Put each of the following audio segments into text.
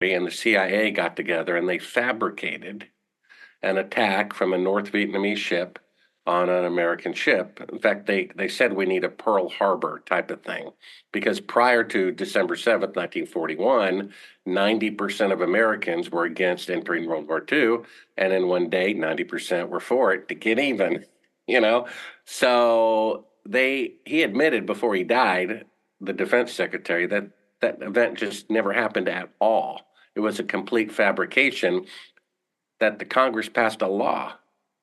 and the CIA got together and they fabricated an attack from a North Vietnamese ship on an American ship. In fact, they said we need a Pearl Harbor type of thing because prior to December 7th, 1941, 90% of Americans were against entering World War II. And in one day, 90% were for it to get even, you know? So he admitted before he died, the defense secretary, that that event just never happened at all. It was a complete fabrication that the Congress passed a law.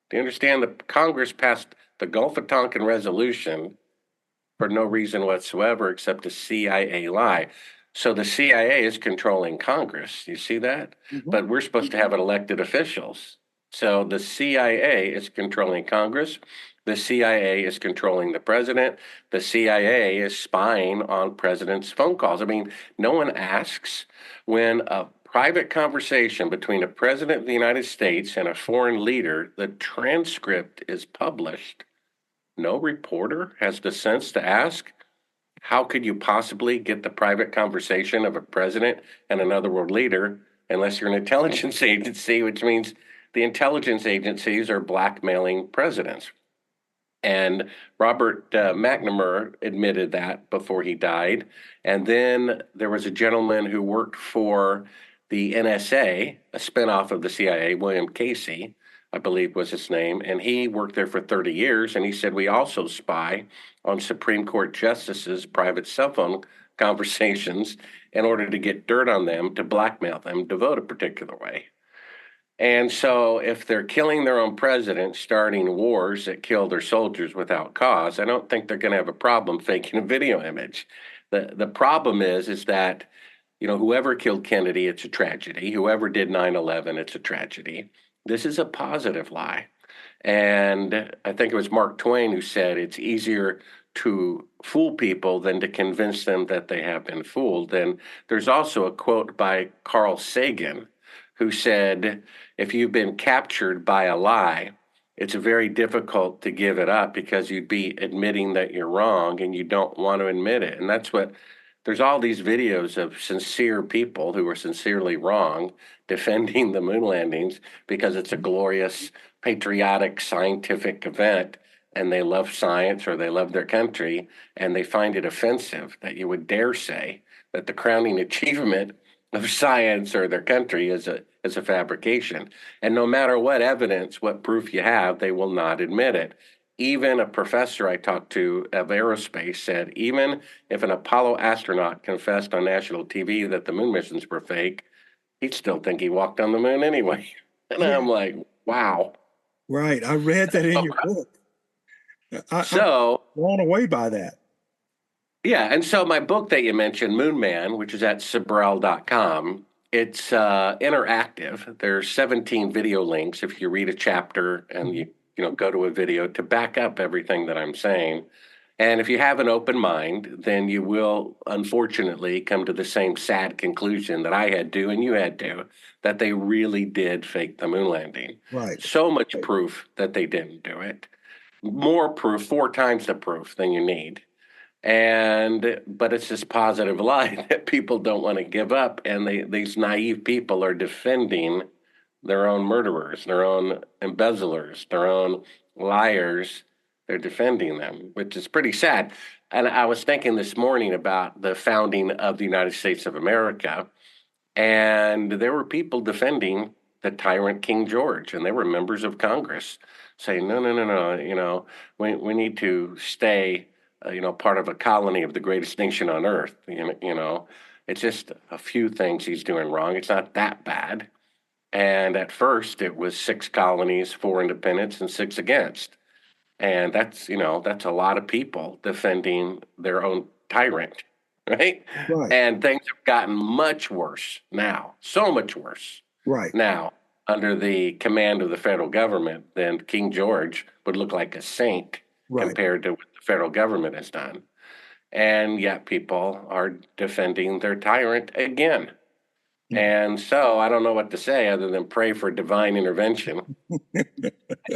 Do you understand? The Congress passed the Gulf of Tonkin resolution for no reason whatsoever except a CIA lie. So the CIA is controlling Congress. You see that? Mhm. But we're supposed to have elected officials. So the CIA is controlling Congress. The CIA is controlling the president. The CIA is spying on presidents' phone calls. I mean, no one asks when a private conversation between a president of the United States and a foreign leader, the transcript is published. No reporter has the sense to ask, how could you possibly get the private conversation of a president and another world leader unless you're an intelligence agency, which means the intelligence agencies are blackmailing presidents. And Robert McNamara admitted that before he died. And then there was a gentleman who worked for the NSA, a spinoff of the CIA, William Casey, I believe was his name. And he worked there for 30 years. And he said, we also spy on Supreme Court justices' private cell phone conversations in order to get dirt on them, to blackmail them to vote a particular way. And so, if they're killing their own president, starting wars that kill their soldiers without cause, I don't think they're going to have a problem faking a video image. The problem is that, whoever killed Kennedy, it's a tragedy. Whoever did 9/11, it's a tragedy. This is a positive lie. And I think it was Mark Twain who said it's easier to fool people than to convince them that they have been fooled. And there's also a quote by Carl Sagan who said, if you've been captured by a lie, it's very difficult to give it up because you'd be admitting that you're wrong and you don't want to admit it. And that's what there's all these videos of sincere people who are sincerely wrong defending the moon landings because it's a glorious, patriotic, scientific event and they love science or they love their country and they find it offensive that you would dare say that the crowning achievement of science or their country is a fabrication. And no matter what evidence, what proof you have, they will not admit it. Even a professor I talked to of aerospace said, even if an Apollo astronaut confessed on national TV that the moon missions were fake, he'd still think he walked on the moon anyway. And Yeah, I'm like, wow. right. I read that in your book. I'm So, blown away by that. yeah, and so my book that you mentioned, Moon Man, which is at Sibrel.com, it's interactive. There's 17 video links if you read a chapter and you go to a video to back up everything that I'm saying. And if you have an open mind, then you will unfortunately come to the same sad conclusion that I had to and you had to, that they really did fake the moon landing. Right. So much proof that they didn't do it. More proof, four times the proof than you need. But it's this positive lie that people don't want to give up, and these naive people are defending their own murderers, their own embezzlers, their own liars. They're defending them, which is pretty sad. And I was thinking this morning about the founding of the United States of America, and there were people defending the tyrant King George, and they were members of Congress saying, no, no, no, no, we need to stay, part of a colony of the greatest nation on earth. It's just a few things he's doing wrong. It's not that bad. And at first, it was six colonies, four independents, and six against. And that's a lot of people defending their own tyrant, right? Right. And things have gotten much worse now, so much worse Right. now under the command of the federal government. Then King George would look like a saint Right. compared to what the federal government has done. And yet people are defending their tyrant again. And so I don't know what to say other than pray for divine intervention. I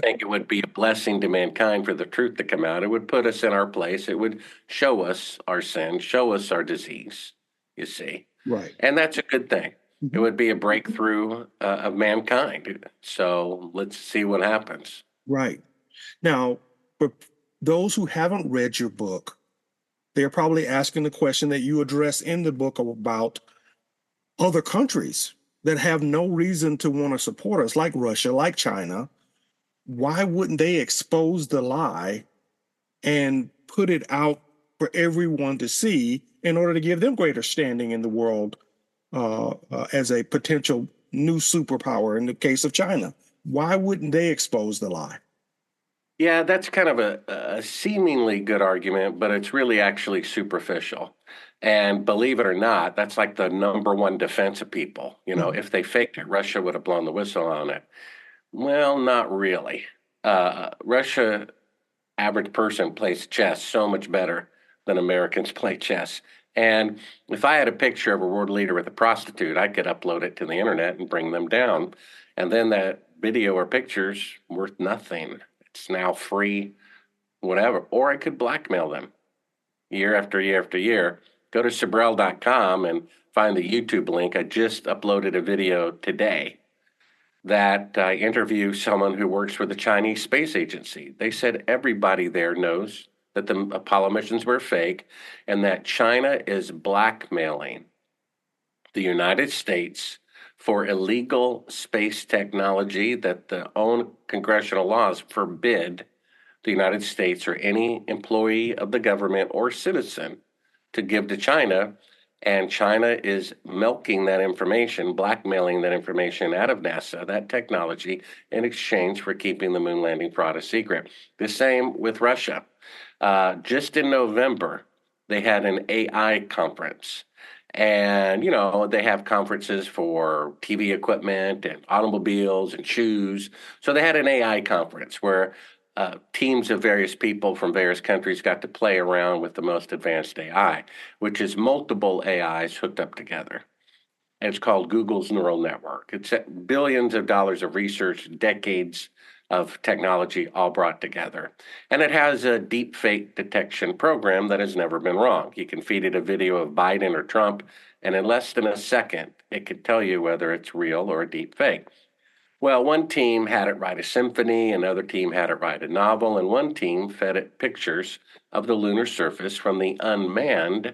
think it would be a blessing to mankind for the truth to come out. It would put us in our place. It would show us our sin, show us our disease, you see. Right. And that's a good thing. It Mhm. would be a breakthrough of mankind. So let's see what happens. Right. Now, for those who haven't read your book, they're probably asking the question that you address in the book about other countries that have no reason to want to support us, like Russia, like China. Why wouldn't they expose the lie and put it out for everyone to see in order to give them greater standing in the world as a potential new superpower in the case of China? Why wouldn't they expose the lie? Yeah, that's kind of a seemingly good argument, but it's really actually superficial. And believe it or not, that's like the number one defense of people. Mhm. If they faked it, Russia would have blown the whistle on it. Well, not really. Russia, average person plays chess so much better than Americans play chess. And if I had a picture of a world leader with a prostitute, I could upload it to the internet and bring them down. And then that video or picture's worth nothing. It's now free, whatever. Or I could blackmail them year after year after year. Go to Sibrel.com and find the YouTube link. I just uploaded a video today that I interview someone who works for the Chinese Space Agency. They said everybody there knows that the Apollo missions were fake and that China is blackmailing the United States for illegal space technology that the own congressional laws forbid the United States or any employee of the government or citizen to give to China. And China is milking that information, blackmailing that information out of NASA, that technology, in exchange for keeping the moon landing fraud a secret. The same with Russia. Just in November, they had an AI conference. And, they have conferences for TV equipment and automobiles and shoes. So they had an AI conference where teams of various people from various countries got to play around with the most advanced AI, which is multiple AIs hooked up together. And it's called Google's neural network. It's billions of dollars of research, decades of technology all brought together. And it has a deep fake detection program that has never been wrong. You can feed it a video of Biden or Trump, and in less than a second, it could tell you whether it's real or a deep fake. Well, one team had it write a symphony, another team had it write a novel, and one team fed it pictures of the lunar surface from the unmanned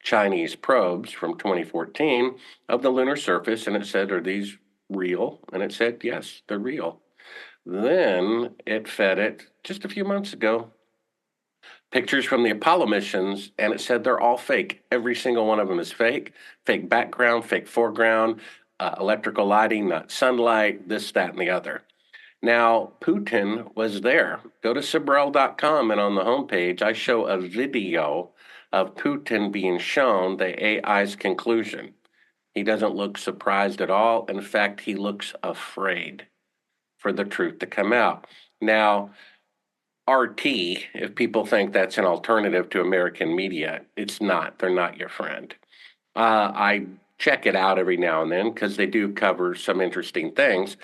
Chinese probes from 2014 of the lunar surface, and it said, "Are these real?" And it said, "Yes, they're real." Then it fed it just a few months ago pictures from the Apollo missions, and it said they're all fake. Every single one of them is fake. Fake background, fake foreground, electrical lighting, not sunlight, this, that, and the other. Now, Putin was there. Go to Sibrel.com, and on the homepage, I show a video of Putin being shown the AI's conclusion. He doesn't look surprised at all. In fact, he looks afraid for the truth to come out. Now, RT, if people think that's an alternative to American media, it's not. They're not your friend. I check it out every now and then because they do cover some interesting things,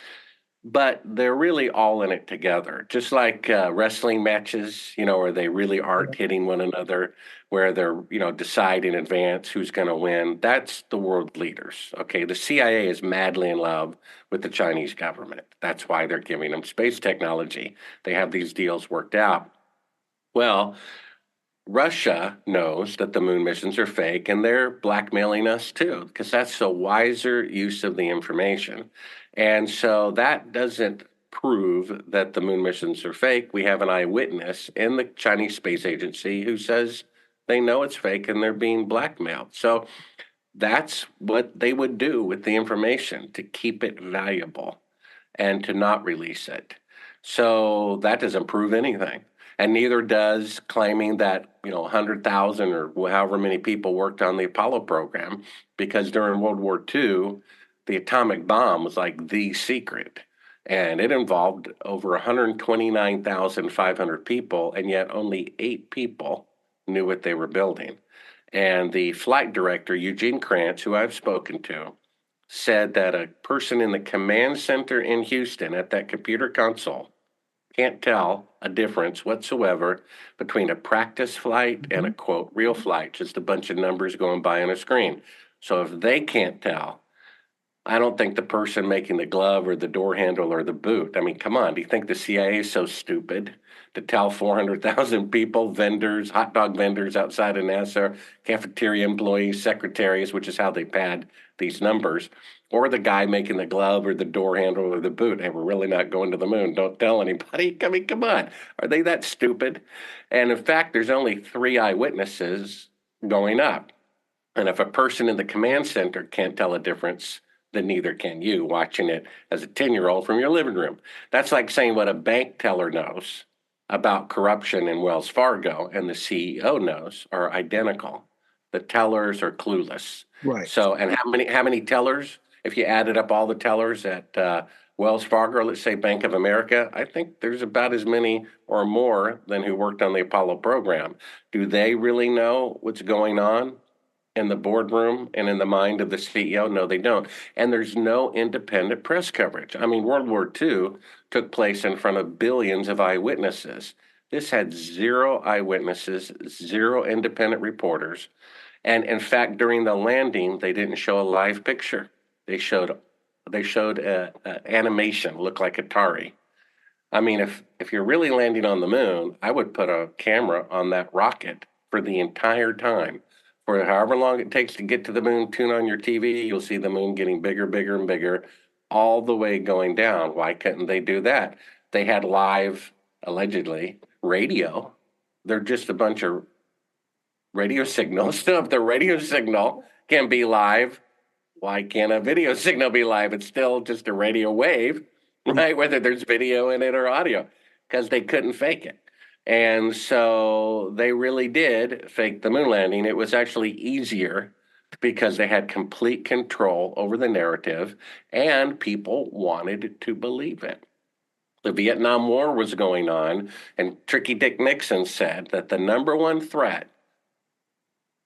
but they're really all in it together. Just like wrestling matches, where they really aren't hitting one another, where they're, decide in advance who's going to win. That's the world leaders. Okay. The CIA is madly in love with the Chinese government. That's why they're giving them space technology. They have these deals worked out. Well, Russia knows that the moon missions are fake and they're blackmailing us too, because that's a wiser use of the information. And so that doesn't prove that the moon missions are fake. We have an eyewitness in the Chinese Space Agency who says they know it's fake and they're being blackmailed. So that's what they would do with the information to keep it valuable and to not release it. So that doesn't prove anything. And neither does claiming that, 100,000 or however many people worked on the Apollo program, because during World War II, the atomic bomb was like the secret. And it involved over 129,500 people, and yet only 8 people knew what they were building. And the flight director, Eugene Krantz, who I've spoken to, said that a person in the command center in Houston at that computer console can't tell a difference whatsoever between a practice flight and a Mhm. quote real flight, just a bunch of numbers going by on a screen. So if they can't tell, I don't think the person making the glove or the door handle or the boot. I mean, come on, do you think the CIA is so stupid to tell 400,000 people, vendors, hot dog vendors outside of NASA, cafeteria employees, secretaries, which is how they pad these numbers, or the guy making the glove or the door handle or the boot, hey, we're really not going to the moon. Don't tell anybody. I mean, come on. Are they that stupid? And in fact, there's only 3 eyewitnesses going up. And if a person in the command center can't tell a difference, then neither can you watching it as a 10-year-old from your living room. That's like saying what a bank teller knows about corruption in Wells Fargo and the CEO knows are identical. The tellers are clueless. Right. So, and how many tellers? If you added up all the tellers at Wells Fargo, let's say Bank of America, I think there's about as many or more than who worked on the Apollo program. Do they really know what's going on in the boardroom and in the mind of the CEO? No, they don't. And there's no independent press coverage. I mean, World War II took place in front of billions of eyewitnesses. This had 0 eyewitnesses, 0 independent reporters. And in fact, during the landing, they didn't show a live picture. They showed a animation, looked like Atari. I mean, if you're really landing on the moon, I would put a camera on that rocket for the entire time. For however long it takes to get to the moon, tune on your TV, you'll see the moon getting bigger, bigger, and bigger, all the way going down. Why couldn't they do that? They had live, allegedly, radio. They're just a bunch of radio signals. So if the radio signal can be live, why can't a video signal be live? It's still just a radio wave, right? Whether there's video in it or audio, because they couldn't fake it. And so they really did fake the moon landing. It was actually easier because they had complete control over the narrative and people wanted to believe it. The Vietnam War was going on, and Tricky Dick Nixon said that the number one threat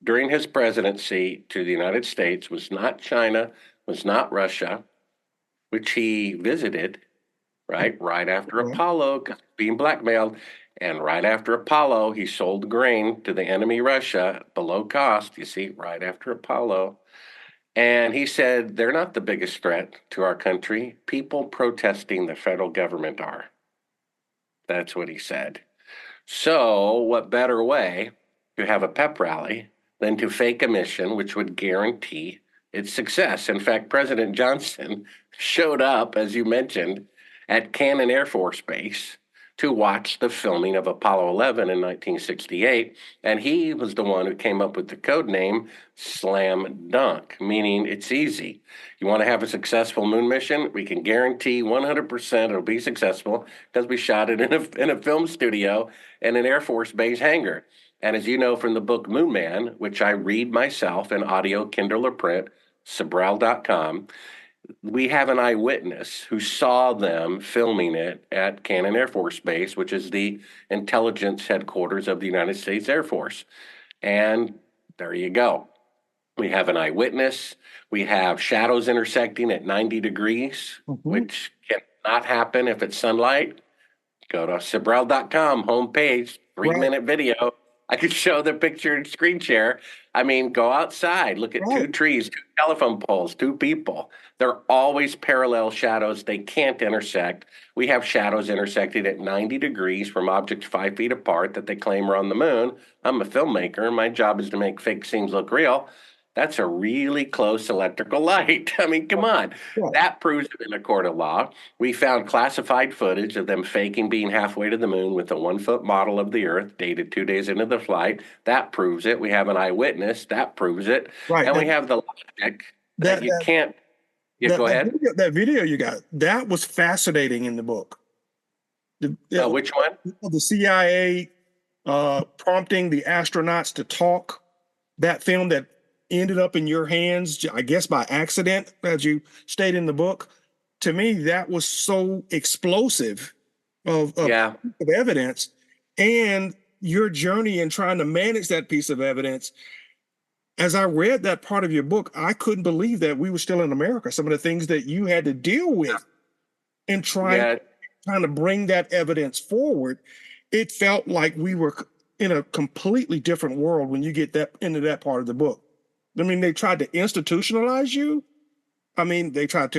during his presidency to the United States was not China, was not Russia, which he visited, right after Right. Apollo, being blackmailed. And right after Apollo, he sold grain to the enemy Russia below cost, you see, right after Apollo. And he said, they're not the biggest threat to our country. People protesting the federal government are. That's what he said. So, what better way to have a pep rally than to fake a mission which would guarantee its success? In fact, President Johnson showed up, as you mentioned, at Cannon Air Force Base to watch the filming of Apollo 11 in 1968, and he was the one who came up with the code name Slam Dunk, meaning it's easy. You want to have a successful moon mission? We can guarantee 100% it'll be successful because we shot it in a film studio in an Air Force Base hangar. And as you know from the book Moon Man, which I read myself in audio, Kindle, or print, Sibrel.com, we have an eyewitness who saw them filming it at Cannon Air Force Base, which is the intelligence headquarters of the United States Air Force. And there you go. We have an eyewitness. We have shadows intersecting at 90 degrees, which cannot happen if it's sunlight. Go to Sibrel.com homepage, 3-minute video. I could show the picture and screen share. I mean, go outside, look at 2 trees, 2 telephone poles, 2 people. They're always parallel shadows. They can't intersect. We have shadows intersecting at 90 degrees from objects 5 feet apart that they claim are on the moon. I'm a filmmaker. My job is to make fake scenes look real. That's a really close electrical light. I mean, come on. That proves it in a court of law. We found classified footage of them faking being halfway to the moon with a 1-foot model of the Earth dated 2 days into the flight. That proves it. We have an eyewitness. That proves it. Right. And we have the logic that you can't. Yeah, go ahead. That video you got, that was fascinating in the book. Which one? The CIA prompting the astronauts to talk. That film that ended up in your hands, I guess by accident, as you state in the book. To me, that was so explosive of evidence, and your journey in trying to manage that piece of evidence. As I read that part of your book, I couldn't believe that we were still in America. Some of the things that you had to deal with in trying to bring that evidence forward, it felt like we were in a completely different world when you get that into that part of the book. I mean, they tried to institutionalize you. I mean, they tried to